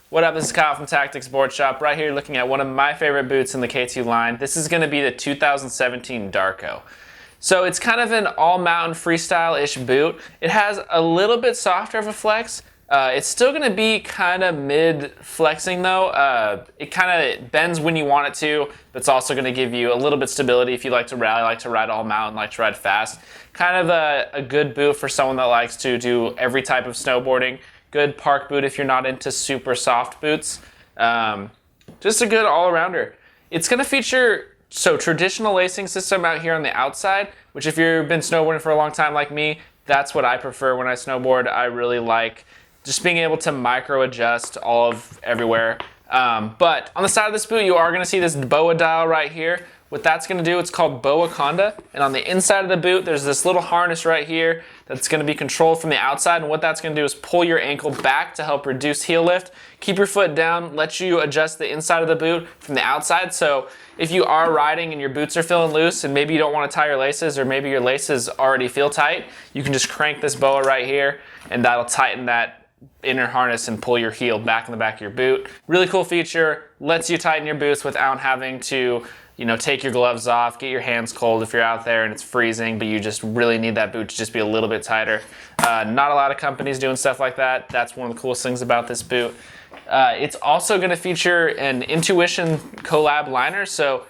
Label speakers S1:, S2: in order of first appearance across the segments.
S1: What up, this is Kyle from Tactics Boardshop, right here looking at one of my favorite boots in the K2 line. This is going to be the 2017 Darko. So it's kind of an all-mountain freestyle-ish boot. It has a little bit softer of a flex. It's still going to be kind of mid-flexing though. It kind of bends when you want it to, but it's also going to give you a little bit stability if you like to rally, like to ride all-mountain, like to ride fast. Kind of a good boot for someone that likes to do every type of snowboarding. Good park boot if you're not into super soft boots. Just a good all-arounder. It's going to feature traditional lacing system out here on the outside, which if you've been snowboarding for a long time like me, that's what I prefer when I snowboard. I really like just being able to micro adjust all of everywhere. But on the side of this boot, you are going to see this Boa dial right here. What that's going to do, it's called Boa Conda, and on the inside of the boot there's this little harness right here that's going to be controlled from the outside, and what that's going to do is pull your ankle back to help reduce heel lift, keep your foot down, let you adjust the inside of the boot from the outside. So if you are riding and your boots are feeling loose and maybe you don't want to tie your laces, or maybe your laces already feel tight, you can just crank this boa right here and that'll tighten that inner harness and pull your heel back in the back of your boot. Really cool feature, lets you tighten your boots without having to take your gloves off, get your hands cold if you're out there and it's freezing, but you just really need that boot to just be a little bit tighter. Not a lot of companies doing stuff like that. That's one of the coolest things about this boot. It's also going to feature an Intuition collab liner, so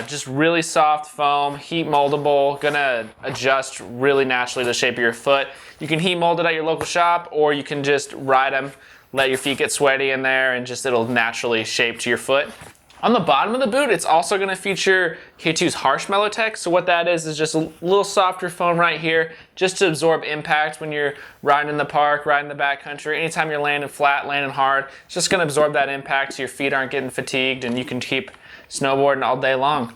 S1: just really soft foam, heat moldable, gonna adjust really naturally to the shape of your foot. You can heat mold it at your local shop, or you can just ride them, let your feet get sweaty in there, and just it'll naturally shape to your foot. On the bottom of the boot, it's also going to feature K2's Harshmellow tech. So what that is just a little softer foam right here, just to absorb impact when you're riding in the park, riding the backcountry. Anytime you're landing flat, landing hard, it's just going to absorb that impact so your feet aren't getting fatigued and you can keep snowboarding all day long.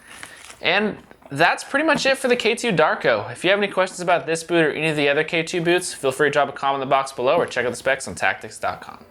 S1: And that's pretty much it for the K2 Darko. If you have any questions about this boot or any of the other K2 boots, feel free to drop a comment in the box below or check out the specs on tactics.com.